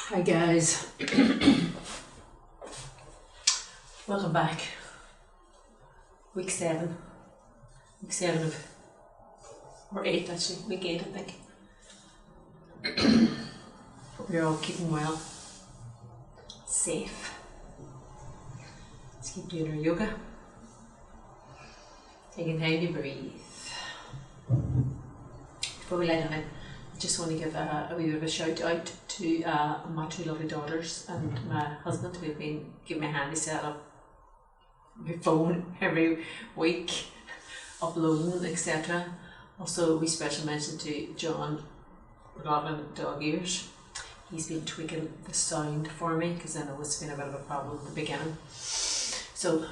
Hi guys, welcome back. Week 7 of, or 8 actually, week 8 I think. Hope you're all keeping well, safe. Let's keep doing our yoga. Taking time to breathe. Before we lie down, I just want to give a wee bit of a shout out to my 2 lovely daughters and my husband, who have been giving me a hand to set up my phone every week, uploading, etc. Also, we special mention to John Rodman Dog Ears. He's been tweaking the sound for me because I know it's been a bit of a problem at the beginning. So,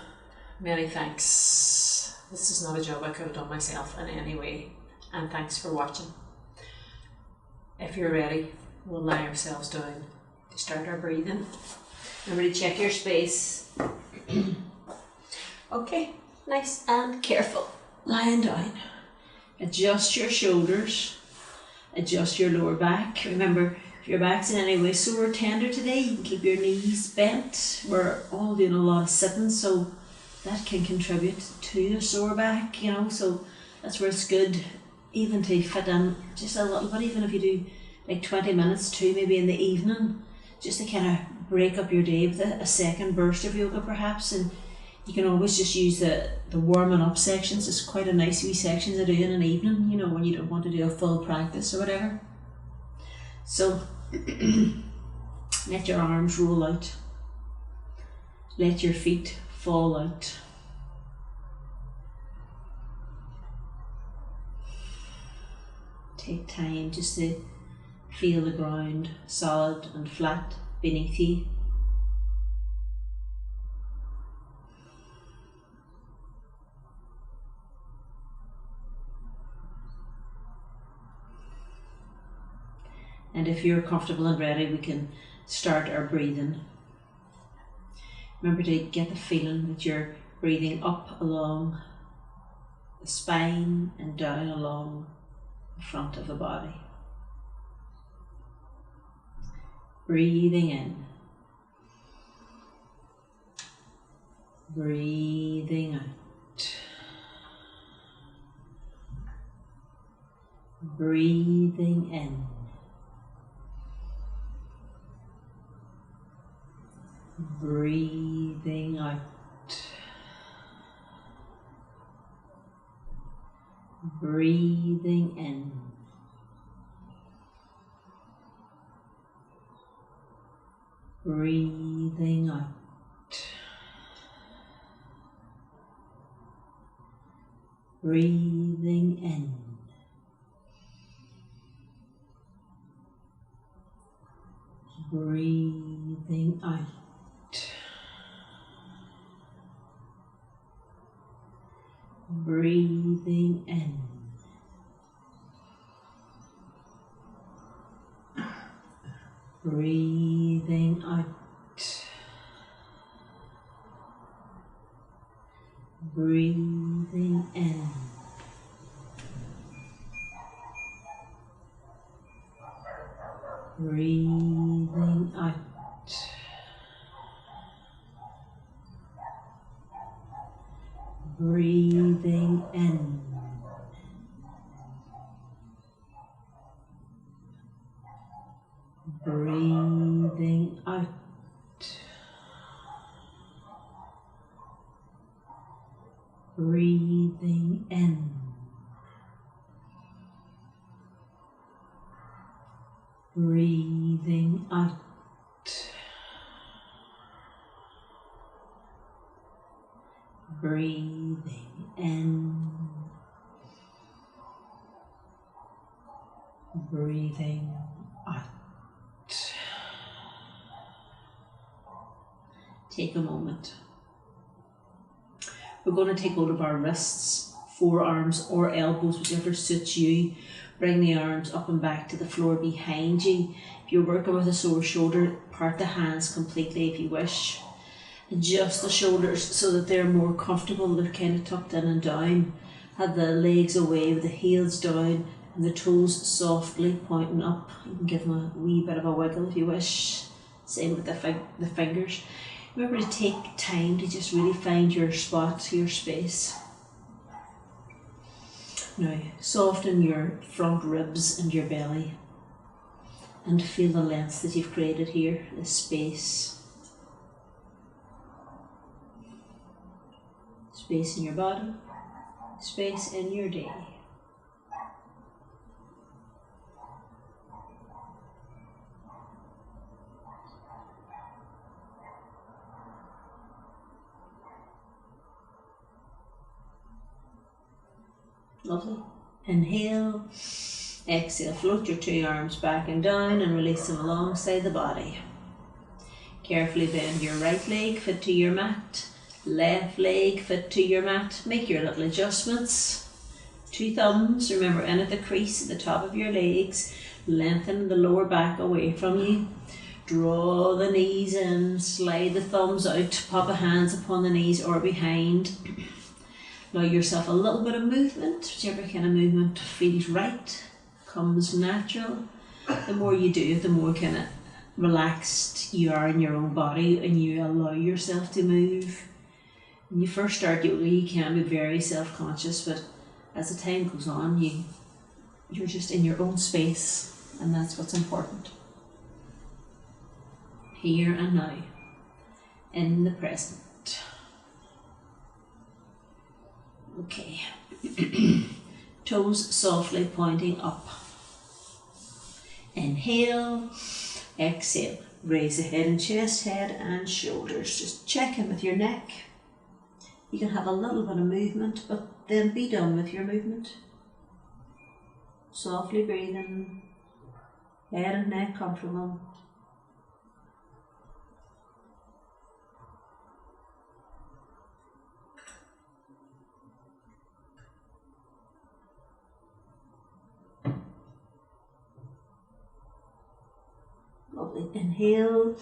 many thanks. This is not a job I could have done myself in any way, and thanks for watching. If you're ready, we'll lie ourselves down to start our breathing. Remember to check your space. Okay, nice and careful. Lying down. Adjust your shoulders. Adjust your lower back. Remember, if your back's in any way sore or tender today, you can keep your knees bent. We're all doing a lot of sitting, so that can contribute to a sore back, you know, so that's where it's good even to fit in just a little bit, even if you do like 20 minutes too, maybe in the evening, just to kind of break up your day with a second burst of yoga perhaps. And you can always just use the warming up sections. It's quite a nice wee section to do in an evening, you know, when you don't want to do a full practice or whatever. So let your arms roll out, let your feet fall out. Take time just to feel the ground solid and flat beneath you. And if you're comfortable and ready, we can start our breathing. Remember to get the feeling that you're breathing up along the spine and down along the front of the body. Breathing in. Breathing out. Breathing in. Breathing out. Breathing in. Breathing out. Breathing in. Breathing out. Breathing in. Breathing out. Breathing in. Breathing out. Breathing in. Breathing out. Breathing in. Breathing out. Breathing in. Breathing out. Take a moment. We're going to take hold of our wrists, forearms or elbows, whichever suits you. Bring the arms up and back to the floor behind you. If you're working with a sore shoulder, part the hands completely if you wish. Adjust the shoulders so that they're more comfortable. They're kind of tucked in and down. Have the legs away with the heels down and the toes softly pointing up. You can give them a wee bit of a wiggle if you wish. Same with the fingers. Remember to take time to just really find your spot, your space. Now, soften your front ribs and your belly and feel the length that you've created here, the space. Space in your body, space in your day. Lovely. Inhale, exhale, float your 2 arms back and down and release them alongside the body. Carefully bend your right leg, fit to your mat. Left leg, fit to your mat. Make your little adjustments. 2 thumbs, remember, in at the crease at the top of your legs. Lengthen the lower back away from you. Draw the knees in, slide the thumbs out, pop the hands upon the knees or behind. Allow yourself a little bit of movement, whichever kind of movement feels right, comes natural. The more you do it, the more kind of relaxed you are in your own body and you allow yourself to move. When you first start yoga, you can be very self-conscious, but as the time goes on, you're just in your own space, and that's what's important. Here and now, in the present. Okay, toes softly pointing up. Inhale, exhale, raise the head and chest, head and shoulders. Just check in with your neck. You can have a little bit of movement, but then be done with your movement. Softly breathing, head and neck comfortable. Lovely. Inhale,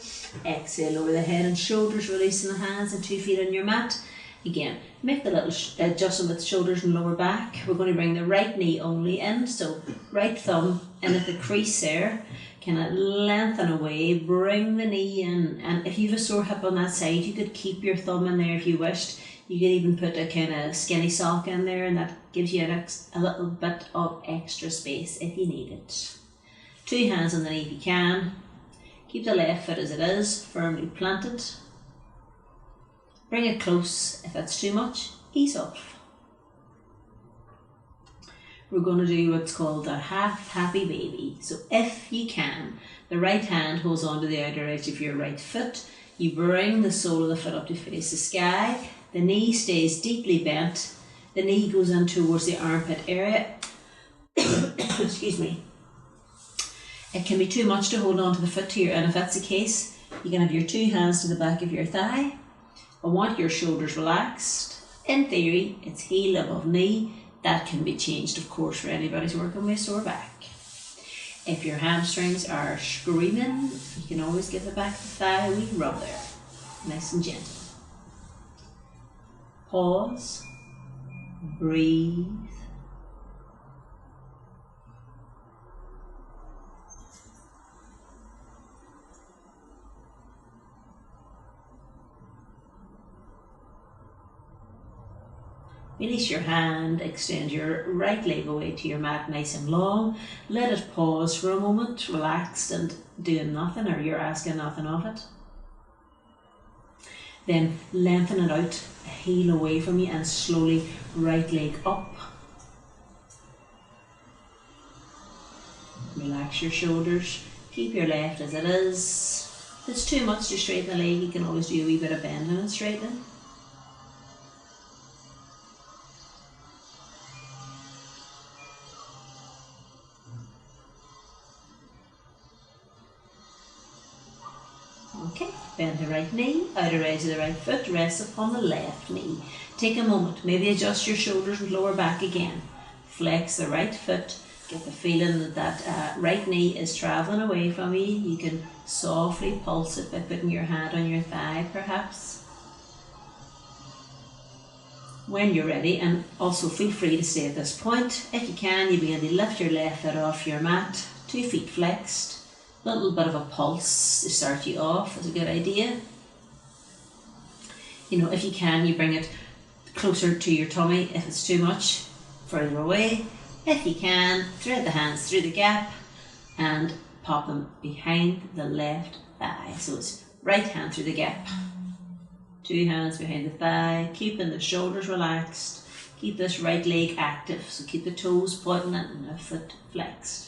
exhale over the head and shoulders, releasing the hands and 2 feet on your mat. Again, make the little adjustment with the shoulders and lower back. We're going to bring the right knee only in, so right thumb in at the crease there, kind of lengthen away, bring the knee in, and if you have a sore hip on that side, you could keep your thumb in there if you wished. You could even put a kind of skinny sock in there, and that gives you a little bit of extra space if you need it. 2 hands on the knee if you can. Keep the left foot as it is, firmly planted. Bring it close. If that's too much, ease off. We're going to do what's called a half happy baby. So if you can, the right hand holds onto the outer edge of your right foot. You bring the sole of the foot up to face the sky. The knee stays deeply bent. The knee goes in towards the armpit area. Excuse me. It can be too much to hold on to the foot here, and if that's the case, you can have your 2 hands to the back of your thigh. I want your shoulders relaxed. In theory, it's heel above knee. That can be changed, of course, for anybody who's working with a sore back. If your hamstrings are screaming, you can always give the back of the thigh a wee rub there. Nice and gentle. Pause. Breathe. Release your hand, extend your right leg away to your mat nice and long. Let it pause for a moment, relaxed and doing nothing, or you're asking nothing of it. Then lengthen it out, heel away from you, and slowly right leg up. Relax your shoulders, keep your left as it is. If it's too much to straighten the leg, you can always do a wee bit of bending and straightening. Okay, bend the right knee, outer edge of the right foot, rest upon the left knee. Take a moment, maybe adjust your shoulders and lower back again. Flex the right foot, get the feeling that right knee is travelling away from you. You can softly pulse it by putting your hand on your thigh perhaps. When you're ready, and also feel free to stay at this point. If you can, you begin to lift your left foot off your mat, 2 feet flexed. A little bit of a pulse to start you off is a good idea. You know, if you can, you bring it closer to your tummy. If it's too much, further away. If you can, thread the hands through the gap and pop them behind the left thigh. So it's right hand through the gap, 2 hands behind the thigh, keeping the shoulders relaxed. Keep this right leg active, so keep the toes pointing and the foot flexed.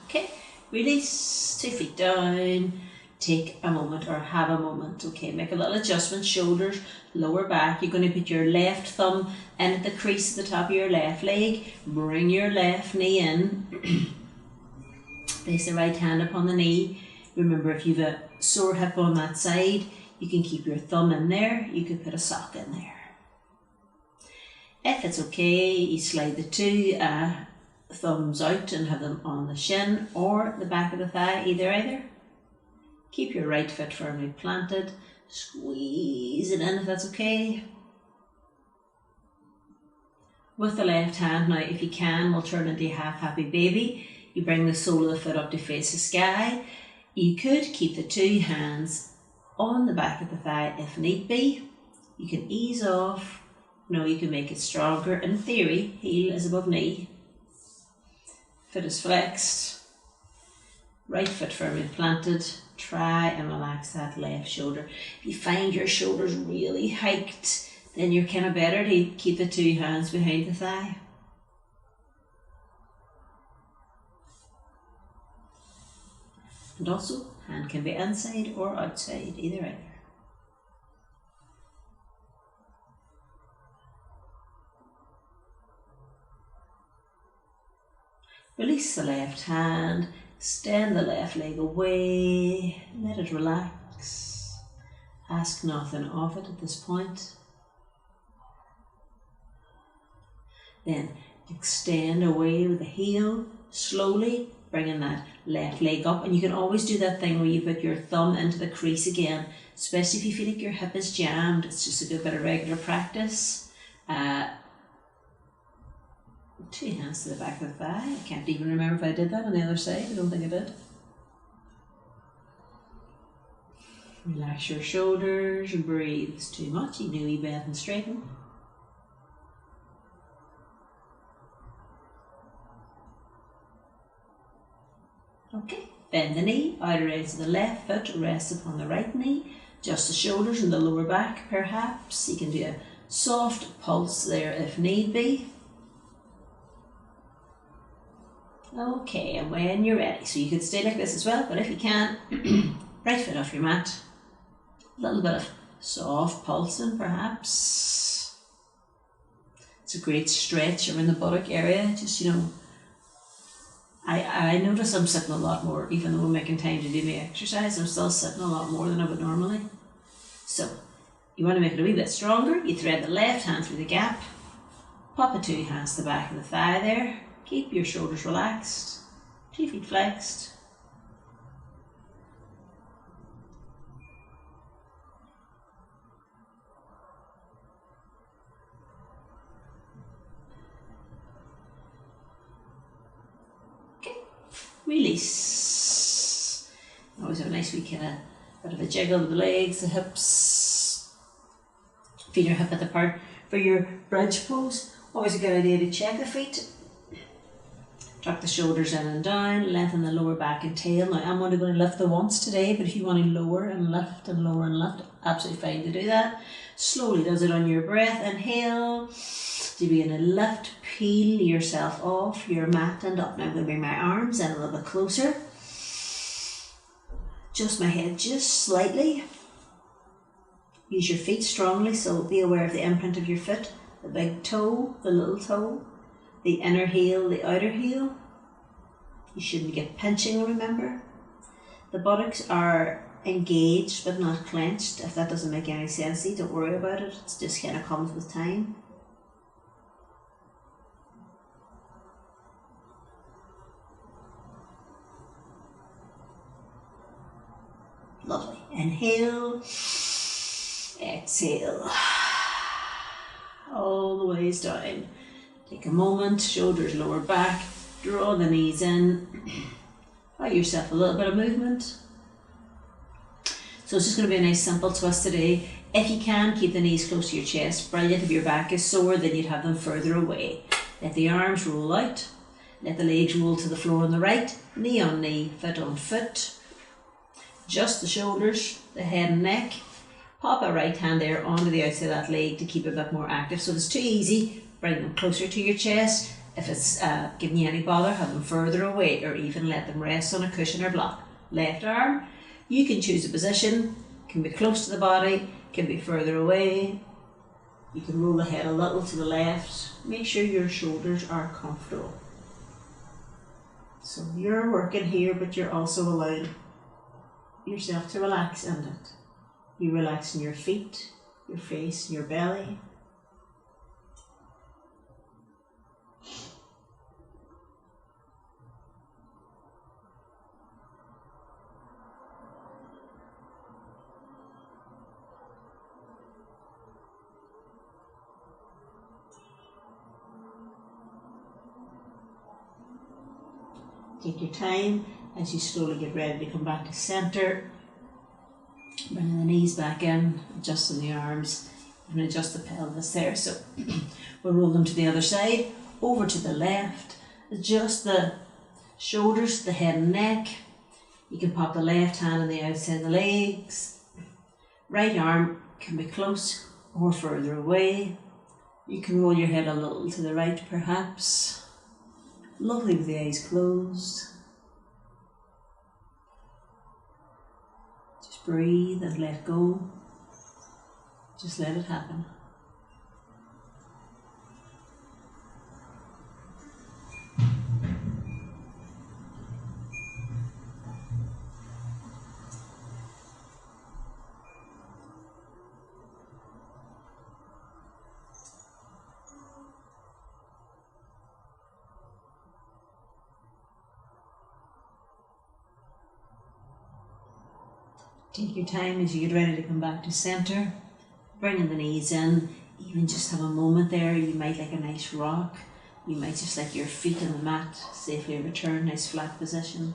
Okay, release, 2 feet down, take a moment or have a moment. Okay, make a little adjustment, shoulders, lower back. You're going to put your left thumb in at the crease at the top of your left leg. Bring your left knee in. Place the right hand upon the knee. Remember, if you've a sore hip on that side, you can keep your thumb in there. You could put a sock in there. If it's okay, you slide the 2 thumbs out and have them on the shin or the back of the thigh, either. Keep your right foot firmly planted. Squeeze it in if that's okay. With the left hand now, if you can, we'll turn into a half happy baby. You bring the sole of the foot up to face the sky. You could keep the 2 hands on the back of the thigh if need be. You can ease off. No, you can make it stronger. In theory, heel is above knee. Foot is flexed. Right foot firmly planted. Try and relax that left shoulder. If you find your shoulders really hiked, then you're kind of better to keep the 2 hands behind the thigh. And also, hand can be inside or outside, either. Release the left hand, extend the left leg away, let it relax. Ask nothing of it at this point. Then extend away with the heel, slowly bringing that left leg up. And you can always do that thing where you put your thumb into the crease again, especially if you feel like your hip is jammed. It's just a good bit of regular practice. 2 hands to the back of the thigh. I can't even remember if I did that on the other side. I don't think I did. Relax your shoulders and breathe. It's too much. You do bend and straighten. Okay, bend the knee. Outer edge of the left foot rests upon the right knee. Just the shoulders and the lower back, perhaps. You can do a soft pulse there if need be. Okay, and when you're ready, so you could stay like this as well, but if you can, right foot off your mat. A little bit of soft pulsing, perhaps. It's a great stretch around the buttock area. Just, you know, I notice I'm sitting a lot more, even though I'm making time to do my exercise, I'm still sitting a lot more than I would normally. So, you want to make it a wee bit stronger. You thread the left hand through the gap, pop the 2 hands to the back of the thigh there. Keep your shoulders relaxed, 2 feet flexed. Okay, release. Always have a nice wee kind of bit of a jiggle of the legs, the hips. Feel your hip width apart for your bridge pose. Always a good idea to check the feet. Tuck the shoulders in and down, lengthen the lower back and tail. Now I'm only going to lift the once today, but if you want to lower and lift and lower and lift, absolutely fine to do that. Slowly does it on your breath. Inhale. You begin to lift, peel yourself off your mat and up. Now I'm going to bring my arms in a little bit closer. Adjust my head just slightly. Use your feet strongly, so be aware of the imprint of your foot. The big toe, the little toe. The inner heel, the outer heel. You shouldn't get pinching, remember. The buttocks are engaged but not clenched. If that doesn't make any sense to you, don't worry about it. It just kind of comes with time. Inhale, exhale, all the ways down. Take a moment, shoulders lower back, draw the knees in, allow yourself a little bit of movement. So it's just going to be a nice simple twist today. If you can, keep the knees close to your chest. Brilliant. If your back is sore, then you'd have them further away. Let the arms roll out. Let the legs roll to the floor on the right, knee on knee, foot on foot. Just the shoulders, the head and neck. Pop a right hand there onto the outside of that leg to keep it a bit more active. So if it's too easy, bring them closer to your chest. If it's giving you any bother, have them further away, or even let them rest on a cushion or block. Left arm, you can choose a position, can be close to the body, can be further away. You can roll the head a little to the left. Make sure your shoulders are comfortable. So you're working here, but you're also allowing yourself to relax in it. You relax in your feet, your face, your belly. Take your time as you slowly get ready to come back to centre. Bringing the knees back in, adjusting the arms, and adjust the pelvis there. So we'll roll them to the other side, over to the left. Adjust the shoulders, the head and neck. You can pop the left hand on the outside of the legs. Right arm can be close or further away. You can roll your head a little to the right perhaps. Lovely with the eyes closed. Just breathe and let go. Just let it happen. Take your time as you get ready to come back to centre, bringing the knees in. Even just have a moment there. You might like a nice rock. You might just like your feet on the mat safely return, nice flat position.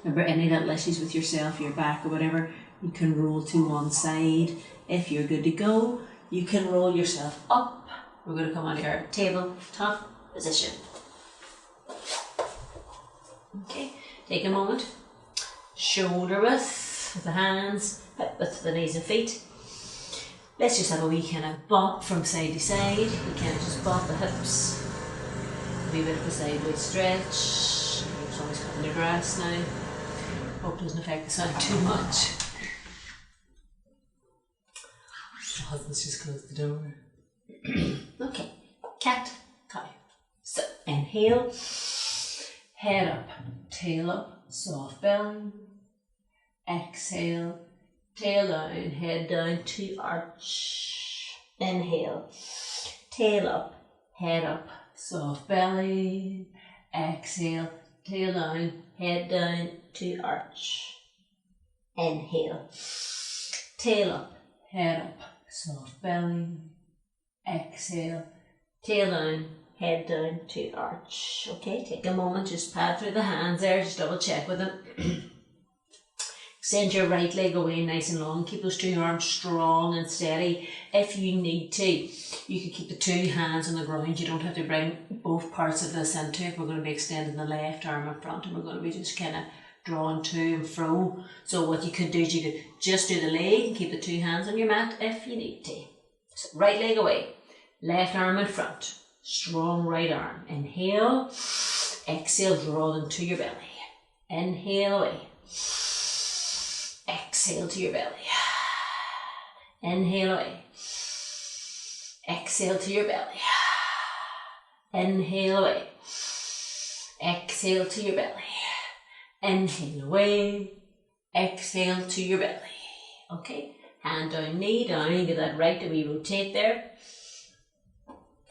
Remember, any little issues with yourself, your back or whatever, you can roll to one side. If you're good to go, you can roll yourself up. We're going to come onto our tabletop position. Okay, take a moment. Shoulder width with the hands, hip width for the knees and feet. Let's just have a wee kind of bop from side to side. We can just bop the hips. A wee bit of a sideways stretch. It's always cutting the grass now. Hope it doesn't affect the sound too much. My husband's just closed the door. Okay, cat, cow. So inhale, head up, tail up, soft belly. Exhale, tail down, head down to arch. Inhale, tail up, head up, soft belly. Exhale, tail down, head down to arch. Inhale, tail up, head up, soft belly. Exhale, tail down, head down to arch. Okay, take a moment, just pat through the hands there, just double check with them. Send your right leg away nice and long. Keep those two arms strong and steady. If you need to, you can keep the two hands on the ground. You don't have to bring both parts of this into it. We're going to be extending the left arm in front and we're going to be just kind of drawing to and fro. So what you could do is you could just do the leg and keep the two hands on your mat if you need to. So right leg away, left arm in front, strong right arm. Inhale, exhale, draw them to your belly. Inhale away. Exhale to your belly. Inhale away. Exhale to your belly. Inhale away. Exhale to your belly. Inhale away. Exhale to your belly. Okay, hand down, knee down. Get that right to we rotate there.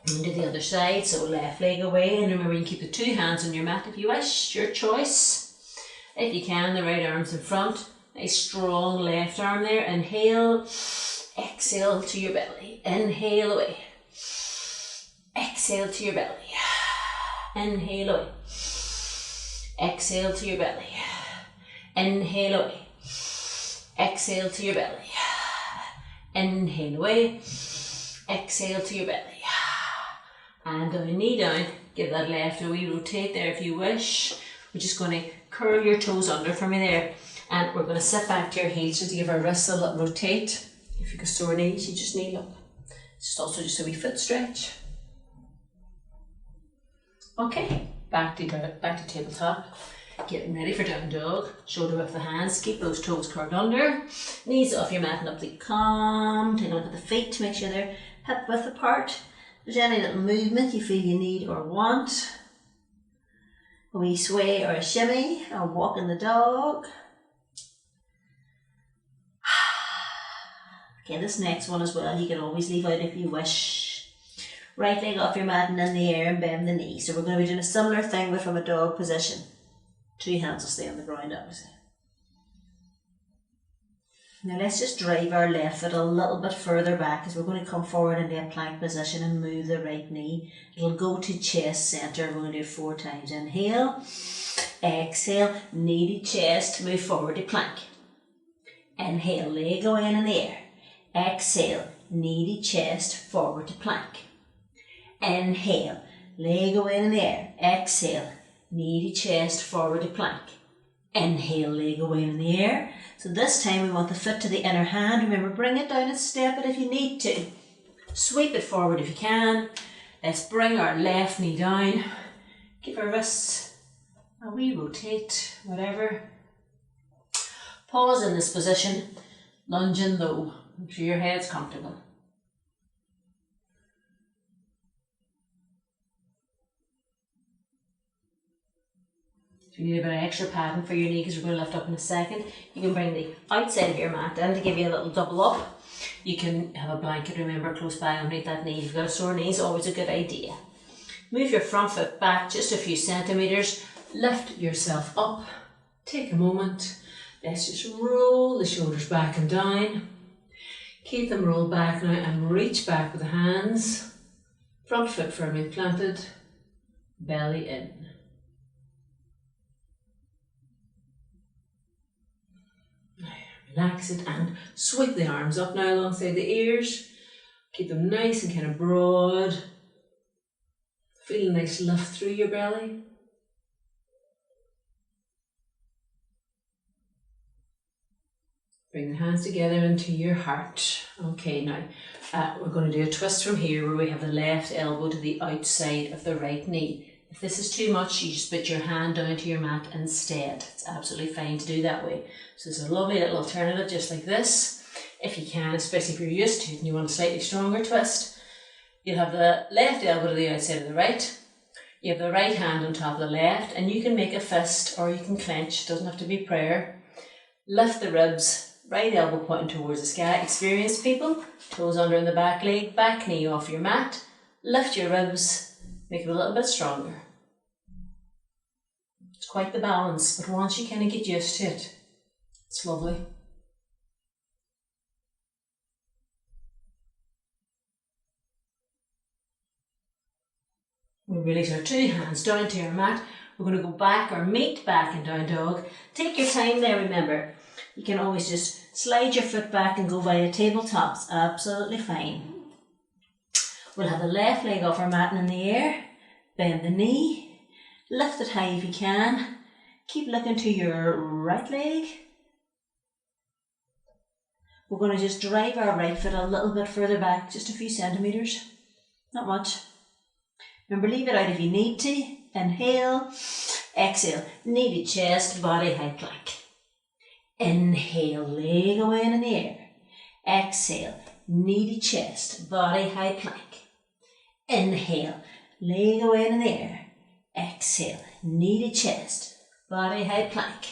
And to the other side, so left leg away. And remember, you can keep the two hands on your mat if you wish, your choice. If you can, the right arm's in front. Nice strong left arm there. Inhale, exhale to your belly. Inhale away. Exhale to your belly. Inhale away. Exhale to your belly. Inhale away. Exhale to your belly. Inhale away. Exhale to your belly. And down, knee down. Give that left a wee rotate there if you wish. We're just going to curl your toes under for me there. And we're going to sit back to your heels just to give our wrists a little rotate. If you've got sore knees, you just kneel up. It's also just a wee foot stretch. Okay, back to tabletop. Getting ready for down dog. Shoulder width the hands. Keep those toes curled under. Knees off your mat and up the calm. Take a look at the feet to make sure they're hip width apart. If there's any little movement you feel you need or want. A wee sway or a shimmy or walking the dog. Okay, this next one as well, you can always leave out if you wish. Right leg off your mat and in the air and bend the knee. So we're going to be doing a similar thing but from a dog position. 2 hands will stay on the ground obviously. Now let's just drive our left foot a little bit further back as we're going to come forward into a plank position and move the right knee. It'll go to chest centre. We're going to do it 4 times. Inhale, exhale, knee to chest, move forward to plank. Inhale, leg go in the air. Exhale, knee to chest, forward to plank. Inhale, leg go in the air. Exhale, knee to chest, forward to plank. Inhale, leg go in the air. So this time we want the foot to the inner hand. Remember, bring it down and step it if you need to. Sweep it forward if you can. Let's bring our left knee down. Give our wrists a wee rotate, whatever. Pause in this position. Lunge in low. Make sure your head's comfortable. If you need a bit of extra padding for your knee because we're going to lift up in a second, you can bring the outside of your mat down to give you a little double up. You can have a blanket, remember, close by underneath that knee. If you've got a sore knee, it's always a good idea. Move your front foot back just a few centimetres. Lift yourself up. Take a moment. Let's just roll the shoulders back and down. Keep them rolled back now and reach back with the hands. Front foot firmly planted. Belly in. Relax it and sweep the arms up now alongside the ears. Keep them nice and kind of broad. Feel a nice lift through your belly. Bring the hands together into your heart. Okay, now we're going to do a twist from here where we have the left elbow to the outside of the right knee. If this is too much, you just put your hand down to your mat instead. It's absolutely fine to do that way. So it's a lovely little alternative just like this. If you can, especially if you're used to it and you want a slightly stronger twist, you'll have the left elbow to the outside of the right. You have the right hand on top of the left and you can make a fist or you can clench. It doesn't have to be prayer. Lift the ribs, right elbow pointing towards the sky. Experienced people, toes under in the back leg, back knee off your mat. Lift your ribs, make it a little bit stronger. It's quite the balance, but once you kind of get used to it, it's lovely. We release our 2 hands down to our mat. We're going to go back or meet back in down dog. Take your time there, remember. You can always just slide your foot back and go via tabletops. Absolutely fine. We'll have the left leg off our mat and in the air. Bend the knee. Lift it high if you can. Keep looking to your right leg. We're going to just drive our right foot a little bit further back, just a few centimetres. Not much. Remember, leave it out if you need to. Inhale. Exhale. Knee to chest, body high plank. Inhale, leg away in the air. Exhale, knee to chest, body high plank. Inhale, leg away in the air. Exhale, knee to chest, body high plank.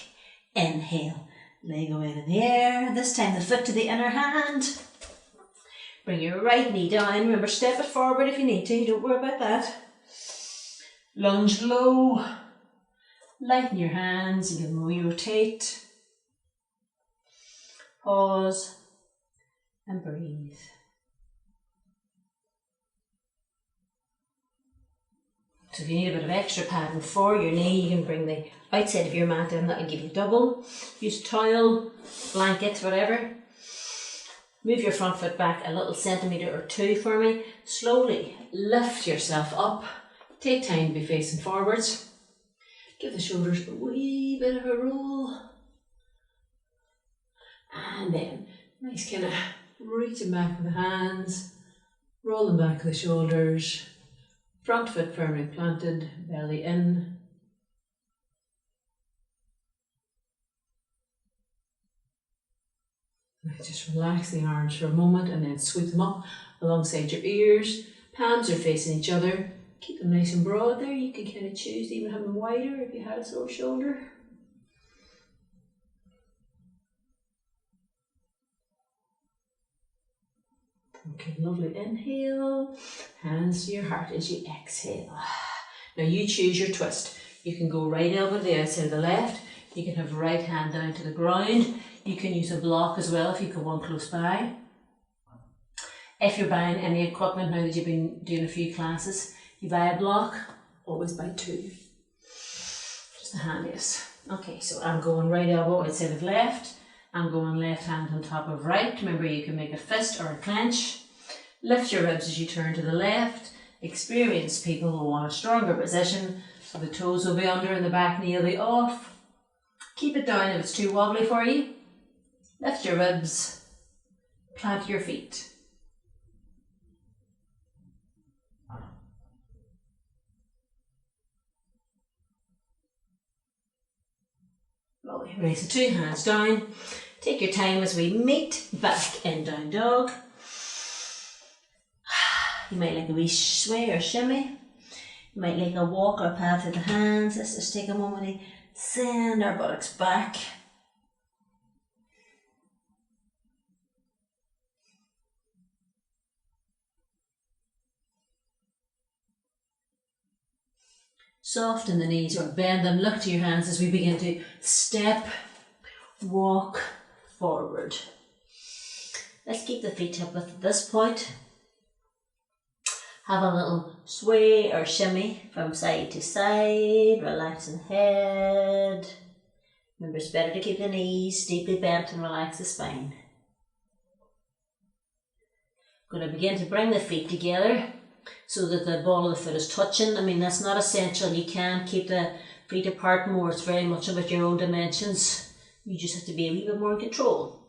Inhale, leg away in the air. This time the foot to the inner hand. Bring your right knee down. Remember, step it forward if you need to. Don't worry about that. Lunge low. Lighten your hands and give them a wee rotate. Pause and breathe. So if you need a bit of extra padding for your knee, you can bring the outside of your mat down. That'll give you double. Use a towel, blanket, whatever. Move your front foot back a little centimetre or two for me. Slowly lift yourself up. Take time to be facing forwards. Give the shoulders a wee bit of a roll. And then, nice kind of reaching back with the hands, rolling back the shoulders, front foot firmly planted, belly in. Just relax the arms for a moment and then sweep them up alongside your ears. Palms are facing each other. Keep them nice and broad there. You can kind of choose to even have them wider if you had a sore shoulder. Okay, lovely. Inhale. Hands to your heart as you exhale. Now you choose your twist. You can go right elbow to the outside of the left. You can have right hand down to the ground. You can use a block as well if you've got one close by. If you're buying any equipment now that you've been doing a few classes, you buy a block, always buy two. Just the handiest. Okay, so I'm going right elbow outside of left. I'm going left hand on top of right. Remember, you can make a fist or a clench. Lift your ribs as you turn to the left. Experienced people will want a stronger position, so the toes will be under and the back knee will be off. Keep it down if it's too wobbly for you. Lift your ribs. Plant your feet. Lovely. Raise the two hands down. Take your time as we meet back in down dog. You might like a wee sway or shimmy. You might like a walk or a path with the hands. Let's just take a moment to send our buttocks back. Soften the knees or bend them. Look to your hands as we begin to step, walk forward. Let's keep the feet up at this point. Have a little sway or shimmy from side to side, relaxing the head. Remember, it's better to keep the knees deeply bent and relax the spine. Going to begin to bring the feet together so that the ball of the foot is touching. I mean, that's not essential. You can keep the feet apart more. It's very much about your own dimensions. You just have to be a wee bit more in control.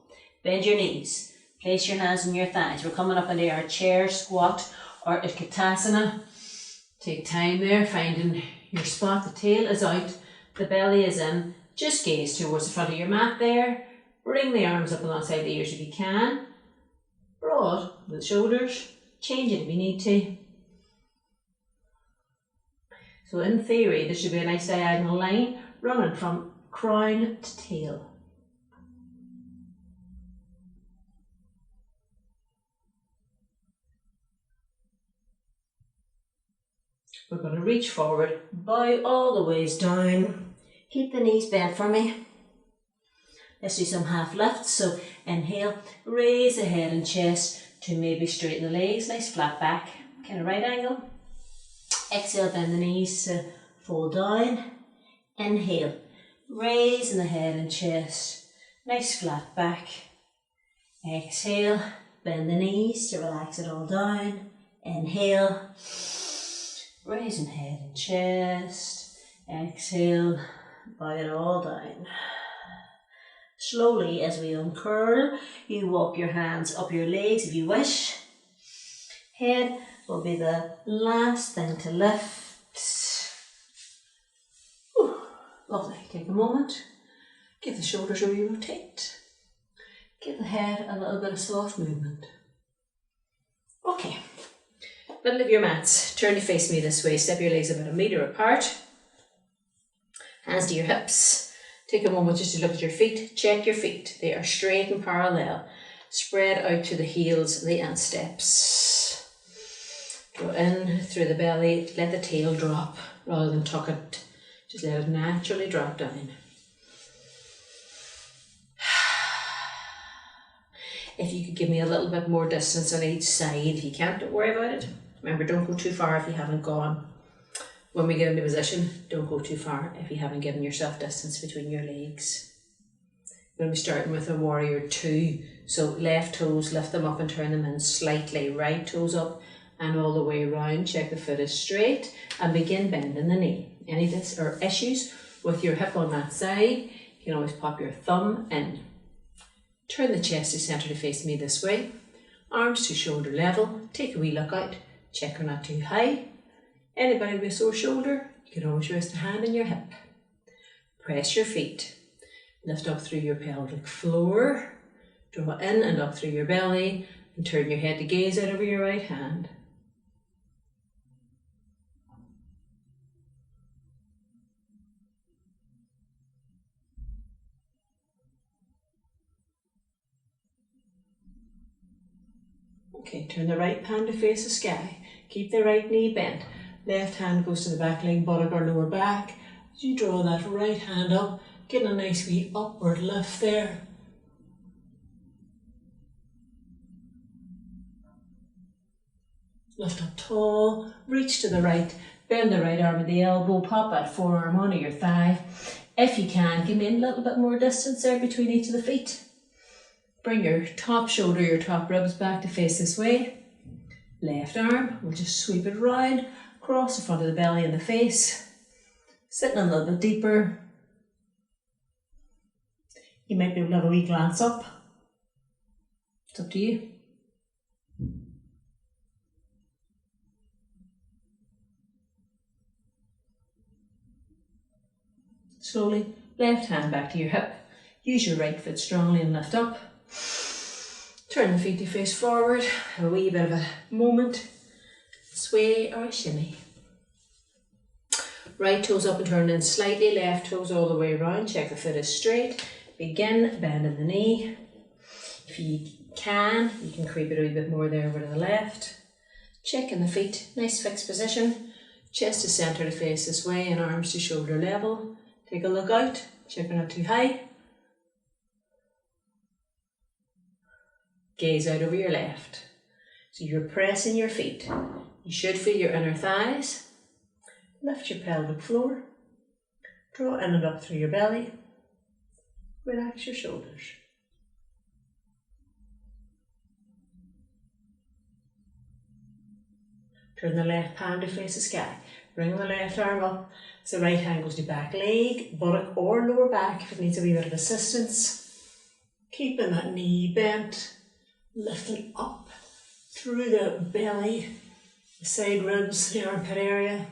Bend your knees. Place your hands on your thighs. We're coming up into our chair squat or Utkatasana. Take time there, finding your spot. The tail is out, the belly is in. Just gaze towards the front of your mat there. Bring the arms up alongside the ears if you can. Broad with the shoulders. Change it if you need to. So in theory, there should be a nice diagonal line running from crown to tail. We're going to reach forward, bow all the ways down. Keep the knees bent for me. Let's do some half lifts. So inhale, raise the head and chest to maybe straighten the legs, nice flat back, kind of right angle. Exhale, bend the knees to fold down. Inhale, raising the head and chest, nice flat back. Exhale, bend the knees to relax it all down. Inhale, raising head and chest. Exhale, bow it all down. Slowly, as we uncurl, you walk your hands up your legs if you wish. Head will be the last thing to lift. Whew, lovely. Take a moment. Give the shoulders a wee rotate. Give the head a little bit of soft movement. Okay. Middle of your mats. Turn to face me this way. Step your legs about 1 metre apart. Hands to your hips. Take a moment just to look at your feet. Check your feet. They are straight and parallel. Spread out to the heels, the insteps. Go in through the belly. Let the tail drop rather than tuck it. Just let it naturally drop down. if you could give me a little bit more distance on each side. If you can't, don't worry about it. Remember, don't go too far if you haven't gone. When we get into position, don't go too far if you haven't given yourself distance between your legs. We're going to be starting with a warrior 2. So left toes, lift them up and turn them in slightly. Right toes up and all the way around. Check the foot is straight and begin bending the knee. Any issues with your hip on that side, you can always pop your thumb in. Turn the chest to centre to face me this way. Arms to shoulder level. Take a wee look out. Check they're not too high. Anybody with a sore shoulder, you can always rest a hand in your hip. Press your feet. Lift up through your pelvic floor. Draw in and up through your belly. And turn your head to gaze out over your right hand. Okay, turn the right palm to face the sky. Keep the right knee bent. Left hand goes to the back leg, buttock or lower back. As you draw that right hand up, get a nice wee upward lift there. Lift up tall, reach to the right, bend the right arm at the elbow, pop that forearm onto your thigh. If you can, give me a little bit more distance there between each of the feet. Bring your top shoulder, your top ribs back to face this way. Left arm, we'll just sweep it round, across the front of the belly and the face. Sitting a little bit deeper. You might be able to have a wee glance up. It's up to you. Slowly, left hand back to your hip. Use your right foot strongly and lift up. Turn the feet to face forward. Have a wee bit of a moment. Sway or a shimmy. Right toes up and turn in slightly. Left toes all the way around. Check the foot is straight. Begin bending the knee. If you can creep it a wee bit more there over to the left. Checking the feet. Nice fixed position. Chest to centre to face this way and arms to shoulder level. Take a look out. Check they're not too high. Gaze out over your left. So you're pressing your feet. You should feel your inner thighs. Lift your pelvic floor. Draw in and up through your belly. Relax your shoulders. Turn the left palm to face the sky. Bring the left arm up. So the right hand goes to back leg, buttock or lower back if it needs a wee bit of assistance. Keeping that knee bent. Lifting up through the belly, the side ribs, the armpit area.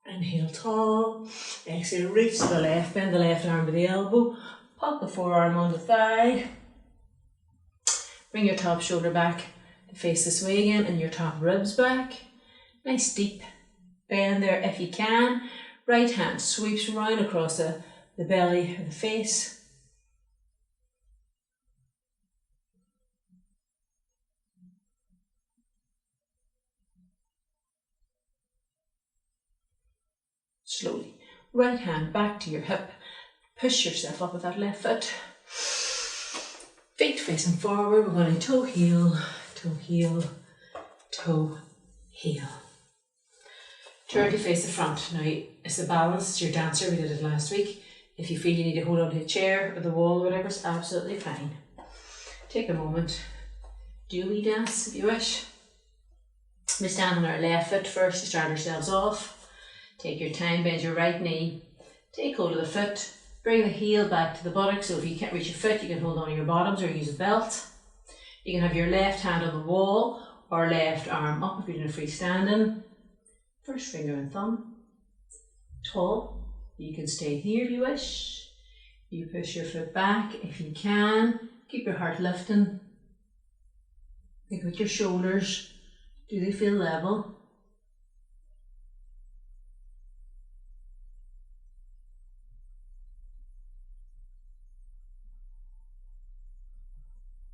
Inhale tall. Exhale, reach to the left, bend the left arm to the elbow. Pop the forearm on the thigh. Bring your top shoulder back to face this way again and your top ribs back. Nice deep bend there if you can. Right hand sweeps round across the belly or the face. Slowly. Right hand back to your hip. Push yourself up with that left foot. Feet facing forward. We're going to toe heel, toe heel, toe heel. Turn to face the front. Now it's the balance, it's your dancer, we did it last week. If you feel you need to hold on to a chair or the wall or whatever, it's absolutely fine. Take a moment, do a wee dance if you wish. We stand on our left foot first to start ourselves off. Take your time, bend your right knee, take hold of the foot, bring the heel back to the buttock, so if you can't reach your foot you can hold on to your bottoms or use a belt. You can have your left hand on the wall or left arm up if you're doing a freestanding. First finger and thumb, tall. You can stay here if you wish. You push your foot back if you can. Keep your heart lifting. Think with your shoulders. Do they feel level?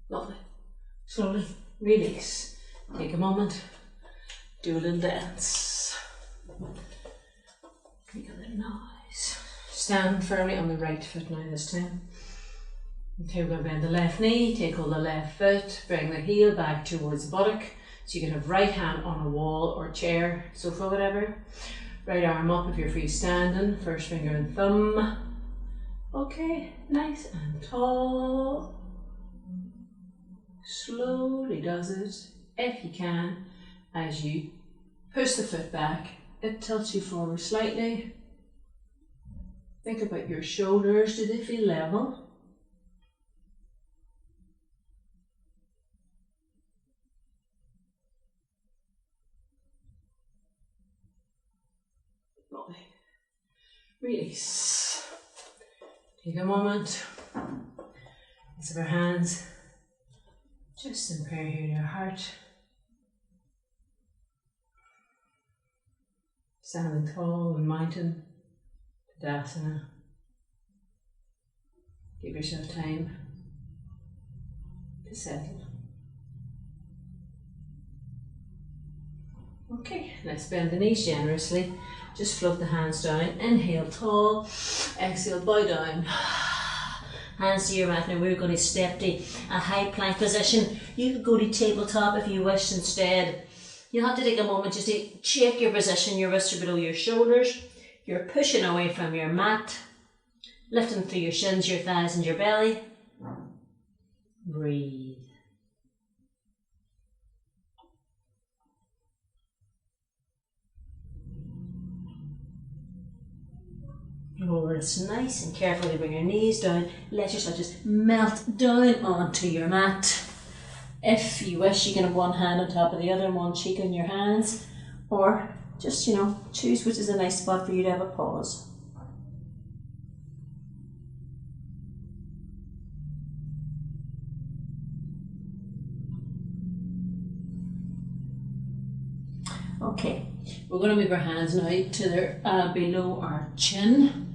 Lovely. Slowly release. Take a moment. Do a little dance. Make a little noise. stand firmly on the right foot now this time. Okay, we're going to bend the left knee, take hold of the left foot, bring the heel back towards the buttock. So you can have right hand on a wall or chair, sofa, whatever. Right arm up if you're freestanding, first finger and thumb. Okay, nice and tall. Slowly does it, if you can, as you push the foot back, it tilts you forward slightly. Think about your shoulders, do they feel level? Lovely. Release. Take a moment. Let's have our hands just in prayer here to your heart. Standing tall and mountain, Tadasana. Give yourself time to settle. Okay, let's bend the knees generously. Just float the hands down. Inhale tall, exhale bow down. Hands to your mat. Now we're going to step to a high plank position. You could go to tabletop if you wish instead. You'll have to take a moment just to check your position. Your wrists are below your shoulders. You're pushing away from your mat. Lifting through your shins, your thighs and your belly. Breathe. Roll it nice and carefully, bring your knees down, let yourself just melt down onto your mat. If you wish, you can have one hand on top of the other and one cheek on your hands, or just, choose which is a nice spot for you to have a pause. Okay, we're going to move our hands now to their below our chin.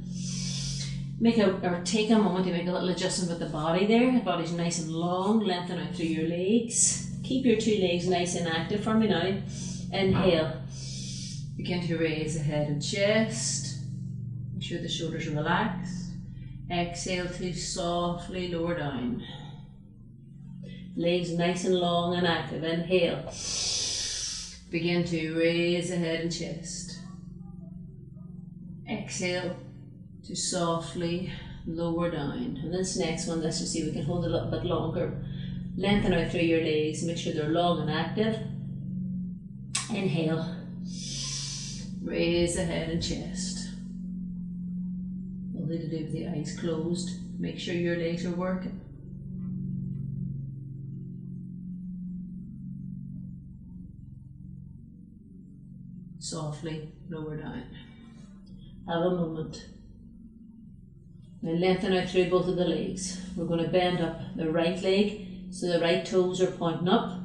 Take a moment to make a little adjustment with the body there. The body's nice and long, lengthen out through your legs. Keep your two legs nice and active for me now. Inhale. Begin to raise the head and chest. Make sure the shoulders are relaxed. Exhale to softly lower down. Legs nice and long and active. Inhale. Begin to raise the head and chest. Exhale to softly lower down. And this next one, let's just see if we can hold it a little bit longer. Lengthen out through your legs, make sure they're long and active. Inhale. Raise the head and chest. Lovely to do with the eyes closed. Make sure your legs are working. Softly lower down. Have a moment. Now lengthen out through both of the legs. We're going to bend up the right leg so the right toes are pointing up.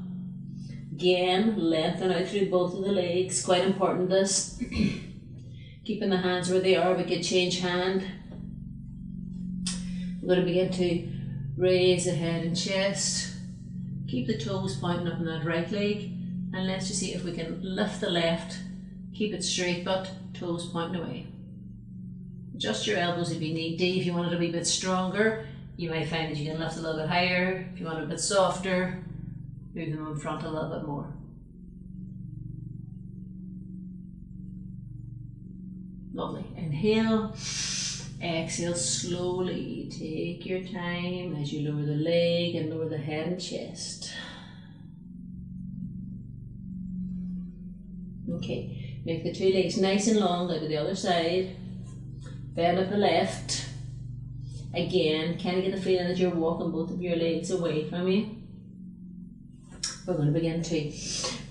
Again, lengthen out through both of the legs. Quite important this. Keeping the hands where they are, we can change hand. We're going to begin to raise the head and chest. Keep the toes pointing up on that right leg. And let's just see if we can lift the left. Keep it straight, but toes pointing away. Adjust your elbows if you need to. If you want it a wee bit stronger, you might find that you can lift a little bit higher. If you want it a bit softer, move them in front a little bit more. Lovely. Inhale. Exhale slowly. Take your time as you lower the leg and lower the head and chest. Okay, make the two legs nice and long out to the other side. Bend up the left. Again, kind of get the feeling that you're walking both of your legs away from you. We're going to begin to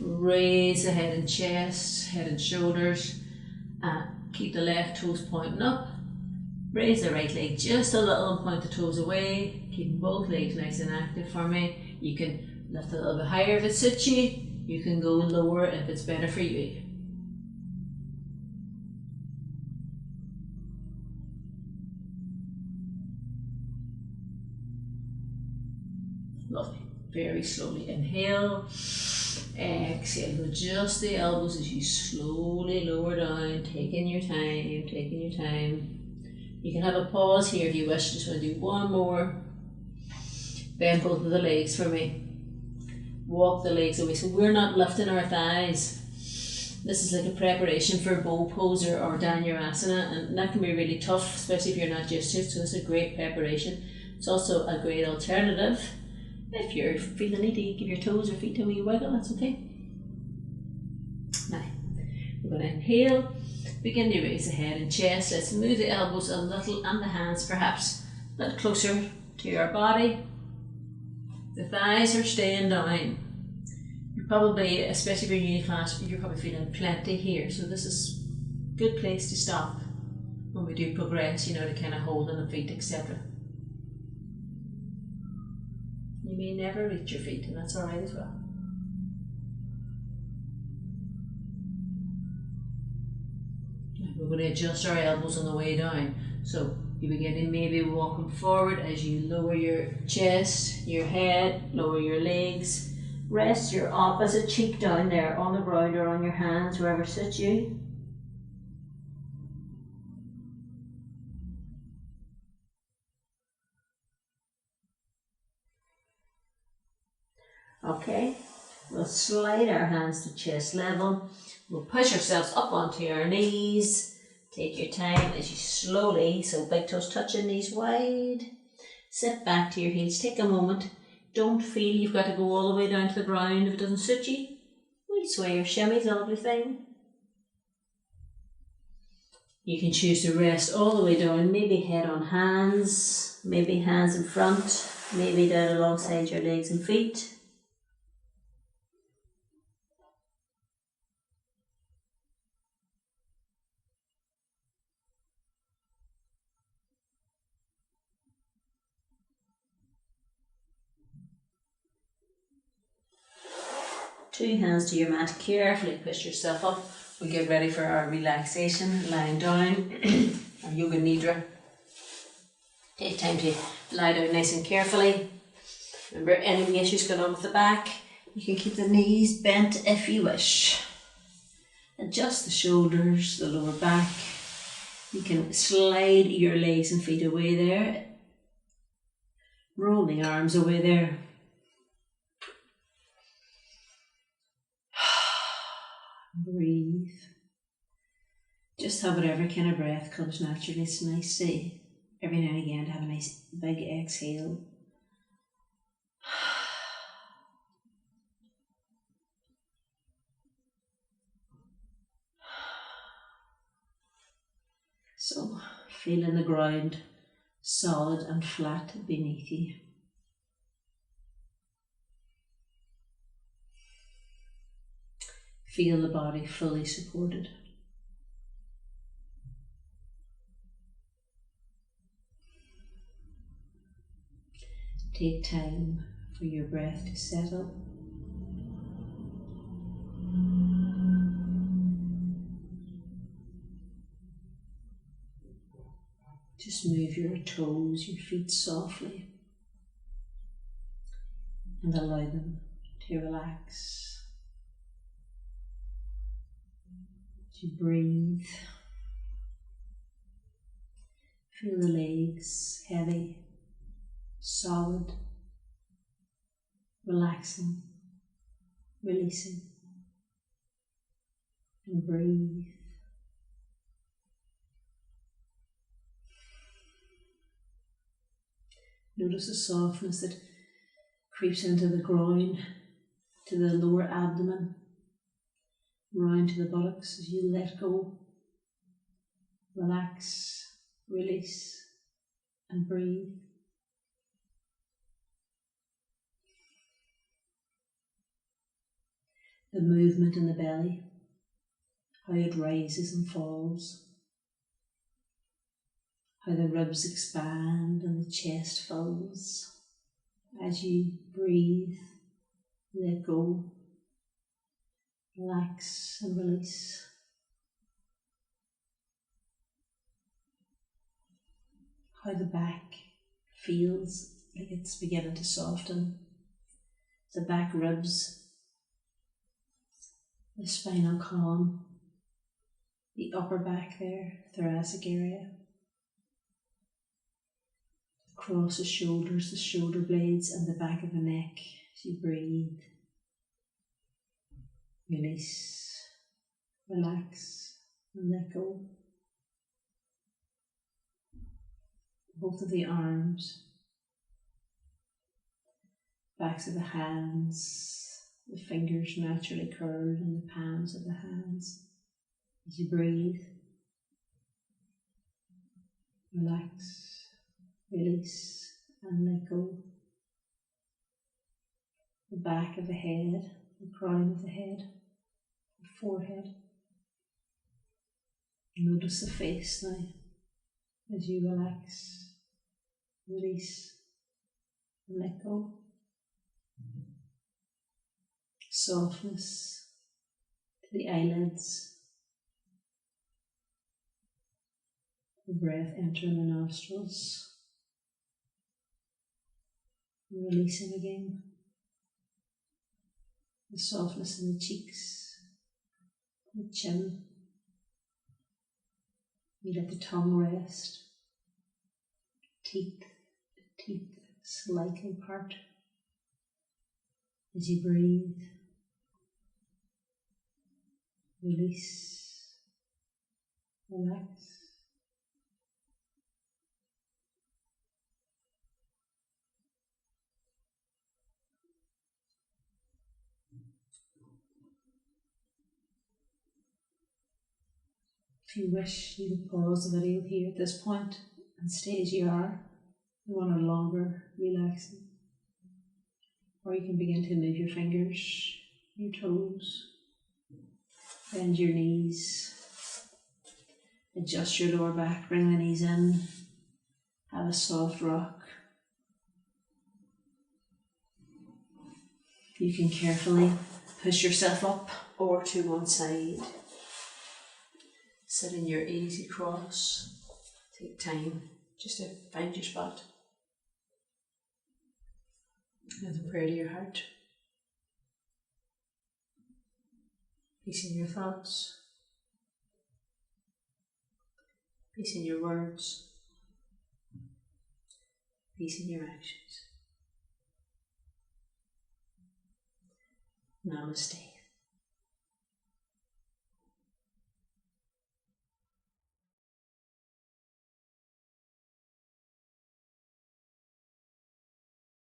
raise the head and chest, head and shoulders. Keep the left toes pointing up. Raise the right leg just a little and point the toes away. Keep both legs nice and active for me. You can lift a little bit higher if it suits you. You can go lower if it's better for you. Lovely. Very slowly inhale. Exhale. Adjust the elbows as you slowly lower down. Taking your time, taking your time. You can have a pause here if you wish. Just want to do one more. Bend both of the legs for me. Walk the legs away. So we're not lifting our thighs. This is like a preparation for bow pose or Dhanurasana, and that can be really tough, especially if you're not used to it. So it's a great preparation. It's also a great alternative. If you're feeling need to give your toes or feet a wee wiggle, that's okay. Now, we're going to inhale, begin to raise the head and chest. Let's move the elbows a little and the hands perhaps a little closer to your body. The thighs are staying down. You're probably, especially if you're in uni class, you're probably feeling plenty here. So this is a good place to stop when we do progress, you know, to kind of hold on the feet, etc. You may never reach your feet, and that's alright as well. We're going to adjust our elbows on the way down. So you begin to maybe walking forward as you lower your chest, your head, lower your legs. Rest your opposite cheek down there on the ground or on your hands, wherever suits you. Okay, we'll slide our hands to chest level. We'll push ourselves up onto our knees. Take your time as you slowly, so big toes touching, knees wide. Sit back to your heels. Take a moment. Don't feel you've got to go all the way down to the ground if it doesn't suit you. We sway or shimmy's a lovely thing. You can choose to rest all the way down, maybe head on hands, maybe hands in front, maybe down alongside your legs and feet. Two hands to your mat, carefully push yourself up. We get ready for our relaxation, lying down, our Yoga Nidra. Take time to lie down nice and carefully. Remember, any issues going on with the back, you can keep the knees bent if you wish. Adjust the shoulders, the lower back. You can slide your legs and feet away there. Roll the arms away there. Breathe. Just have whatever kind of breath comes naturally. It's nice to, every now and again, to have a nice big exhale. So, feeling the ground solid and flat beneath you. Feel the body fully supported. Take time for your breath to settle. Just move your toes, your feet softly, and allow them to relax. As you breathe, feel the legs heavy, solid, relaxing, releasing, and breathe. Notice the softness that creeps into the groin, to the lower abdomen, round to the buttocks as you let go, relax, release, and breathe. The movement in the belly, how it rises and falls, how the ribs expand and the chest fills as you breathe, let go, relax and release. How the back feels like it's beginning to soften, the back ribs, the spinal column, the upper back there, thoracic area. across the shoulders, the shoulder blades, and the back of the neck as you breathe. Release, relax, and let go. Both of the arms, backs of the hands, the fingers naturally curled in the palms of the hands. As you breathe, relax, release, and let go. The back of the head, the crown of the head, the forehead. Notice the face now as you relax, release, and let go. Softness to the eyelids. The breath entering the nostrils. Releasing again. The softness in the cheeks, the chin. You let the tongue rest. Teeth slightly apart. As you breathe, release, relax. If you wish, you can pause the video here at this point and stay as you are. You want a longer relaxing. Or you can begin to move your fingers, your toes, bend your knees, adjust your lower back, bring the knees in, have a soft rock. You can carefully push yourself up or to one side. Sit in your easy cross. Take time just to find your spot. With a prayer to your heart. Peace in your thoughts. Peace in your words. Peace in your actions. Namaste.